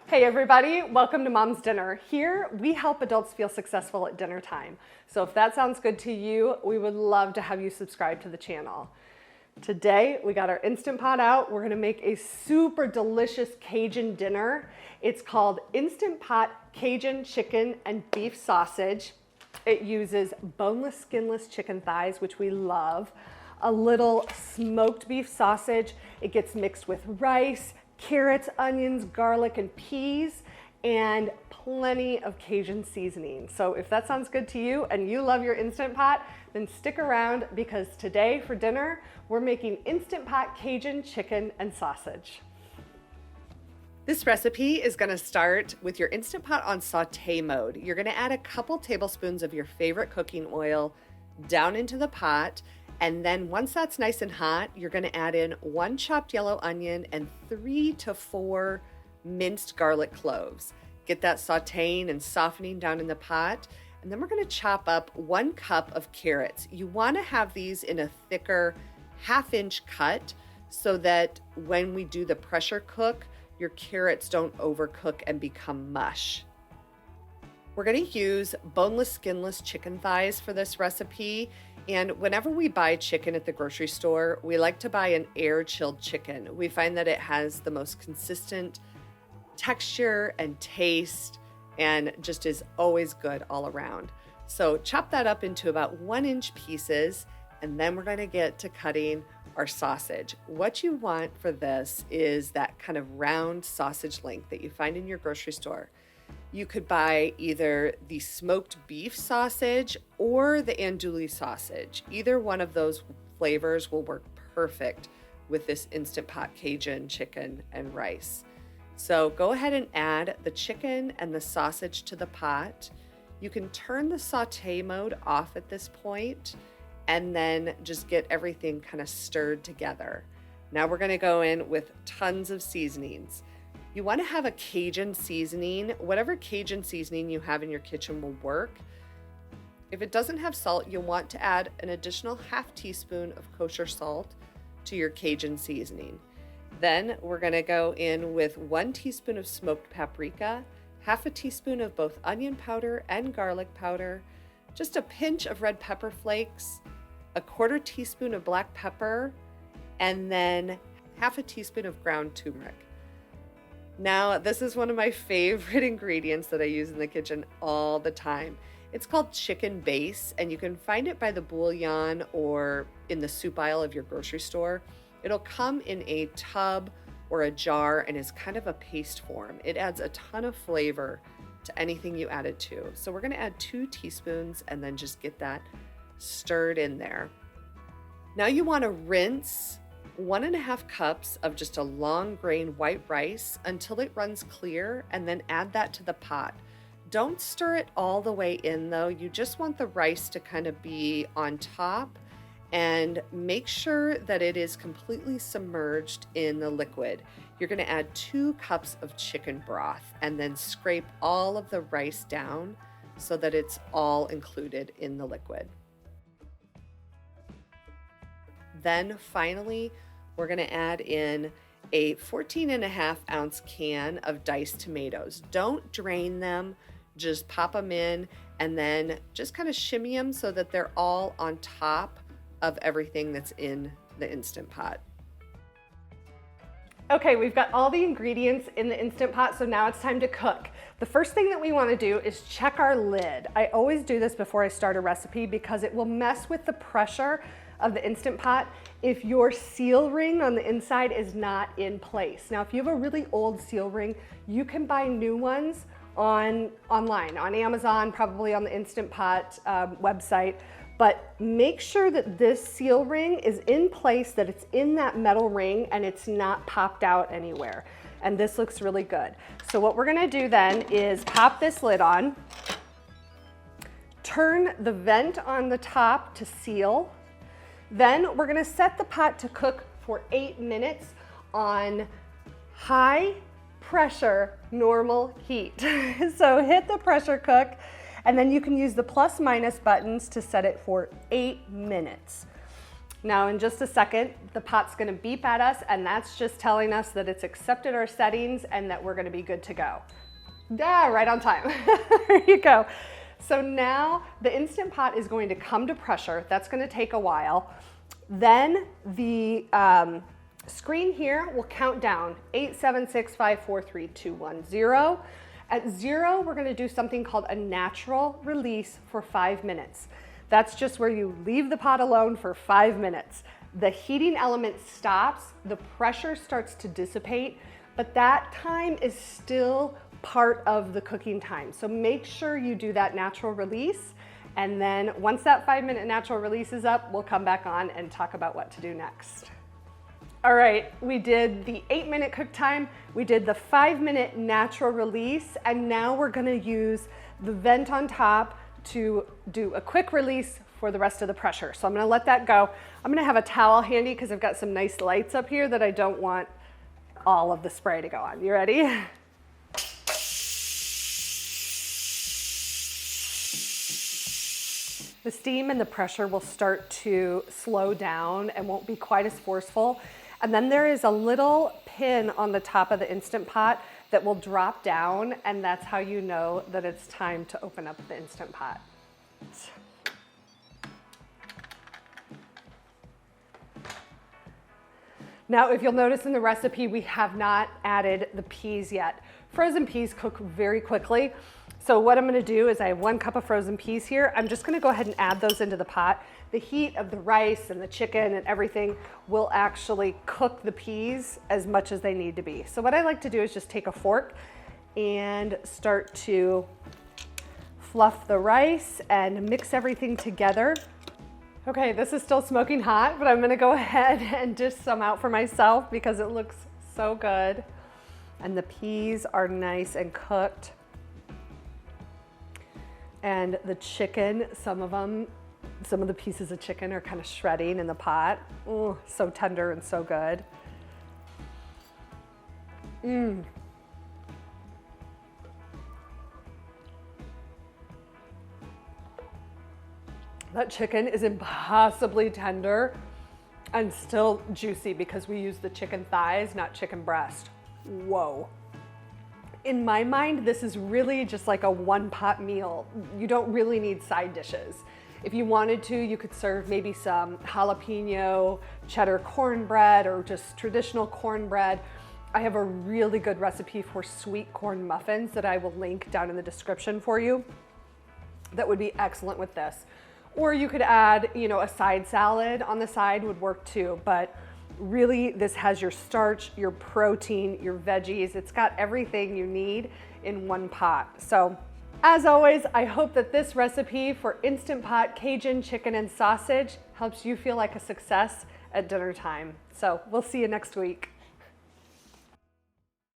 Hey everybody, welcome to Mom's Dinner. Here, we help adults feel successful at dinner time. So if that sounds good to you, we would love to have you subscribe to the channel. Today, we got our Instant Pot out. We're gonna make a super delicious Cajun dinner. It's called Instant Pot Cajun Chicken and Beef Sausage. It uses boneless, skinless chicken thighs, which we love, a little smoked beef sausage. It gets mixed with rice, carrots, onions, garlic, and peas, and plenty of Cajun seasoning. So if that sounds good to you and you love your Instant Pot, then stick around because today for dinner, we're making Instant Pot Cajun chicken and sausage. This recipe is gonna start with your Instant Pot on saute mode. You're gonna add a couple tablespoons of your favorite cooking oil down into the pot. And then once that's nice and hot, you're gonna add in 1 chopped yellow onion and 3 to 4 minced garlic cloves. Get that sauteing and softening down in the pot. And then we're gonna chop up 1 cup of carrots. You wanna have these in a thicker 1/2-inch cut so that when we do the pressure cook, your carrots don't overcook and become mush. We're gonna use boneless, skinless chicken thighs for this recipe. And whenever we buy chicken at the grocery store, we like to buy an air-chilled chicken. We find that it has the most consistent texture and taste and just is always good all around. So chop that up into about 1-inch pieces, and then we're gonna get to cutting our sausage. What you want for this is that kind of round sausage length that you find in your grocery store. You could buy either the smoked beef sausage or the andouille sausage. Either one of those flavors will work perfect with this Instant Pot Cajun chicken and rice. So go ahead and add the chicken and the sausage to the pot. You can turn the saute mode off at this point and then just get everything kind of stirred together. Now we're gonna go in with tons of seasonings. You want to have a Cajun seasoning. Whatever Cajun seasoning you have in your kitchen will work. If it doesn't have salt, you'll want to add an additional 1/2 teaspoon of kosher salt to your Cajun seasoning. Then we're going to go in with 1 teaspoon of smoked paprika, 1/2 teaspoon of both onion powder and garlic powder, just a pinch of red pepper flakes, a 1/4 teaspoon of black pepper, and then 1/2 teaspoon of ground turmeric. Now, this is one of my favorite ingredients that I use in the kitchen all the time. It's called chicken base, and you can find it by the bouillon or in the soup aisle of your grocery store. It'll come in a tub or a jar and is kind of a paste form. It adds a ton of flavor to anything you add it to. So we're gonna add 2 teaspoons and then just get that stirred in there. Now you wanna rinse 1.5 cups of just a long grain white rice until it runs clear, and then add that to the pot. Don't stir it all the way in though. You just want the rice to kind of be on top, and make sure that it is completely submerged in the liquid. You're gonna add 2 cups of chicken broth and then scrape all of the rice down so that it's all included in the liquid. Then finally, we're gonna add in a 14.5 ounce can of diced tomatoes. Don't drain them, just pop them in and then just kind of shimmy them so that they're all on top of everything that's in the Instant Pot. Okay, we've got all the ingredients in the Instant Pot, so now it's time to cook. The first thing that we wanna do is check our lid. I always do this before I start a recipe because it will mess with the pressure of the Instant Pot if your seal ring on the inside is not in place. Now, if you have a really old seal ring, you can buy new ones online, on Amazon, probably on the Instant Pot website, but make sure that this seal ring is in place, that it's in that metal ring and it's not popped out anywhere. And this looks really good. So what we're gonna do then is pop this lid on, turn the vent on the top to seal. Then we're gonna set the pot to cook for 8 minutes on high pressure, normal heat. So hit the pressure cook, and then you can use the plus minus buttons to set it for 8 minutes. Now in just a second, the pot's gonna beep at us, and that's just telling us that it's accepted our settings and that we're gonna be good to go. Yeah, right on time. There you go. So now the Instant Pot is going to come to pressure. That's gonna take a while. Then the screen here will count down 8, 7, 6, 5, 4, 3, 2, 1, 0. At 0, we're gonna do something called a natural release for 5 minutes. That's just where you leave the pot alone for 5 minutes. The heating element stops, the pressure starts to dissipate, but that time is still part of the cooking time. So make sure you do that natural release. And then once that 5-minute natural release is up, we'll come back on and talk about what to do next. All right, we did the 8-minute cook time, we did the 5-minute natural release, and now we're gonna use the vent on top to do a quick release for the rest of the pressure. So I'm gonna let that go. I'm gonna have a towel handy because I've got some nice lights up here that I don't want all of the spray to go on. You ready? The steam and the pressure will start to slow down and won't be quite as forceful. And then there is a little pin on the top of the Instant Pot that will drop down, and that's how you know that it's time to open up the Instant Pot. Now, if you'll notice in the recipe, we have not added the peas yet. Frozen peas cook very quickly. So what I'm gonna do is I have 1 cup of frozen peas here. I'm just gonna go ahead and add those into the pot. The heat of the rice and the chicken and everything will actually cook the peas as much as they need to be. So what I like to do is just take a fork and start to fluff the rice and mix everything together. Okay, this is still smoking hot, but I'm gonna go ahead and dish some out for myself because it looks so good. And the peas are nice and cooked. And the chicken, some of the pieces of chicken are kind of shredding in the pot. Oh, so tender and so good. That chicken is impossibly tender and still juicy because we use the chicken thighs, not chicken breast. Whoa. In my mind, this is really just like a 1-pot meal. You don't really need side dishes. If you wanted to, you could serve maybe some jalapeno cheddar cornbread or just traditional cornbread. I have a really good recipe for sweet corn muffins that I will link down in the description for you. That would be excellent with this. Or you could add, a side salad on the side would work too, but really this has your starch, your protein, your veggies. It's got everything you need in 1 pot. So as always, I hope that this recipe for Instant Pot Cajun chicken and sausage helps you feel like a success at dinner time. So we'll see you next week.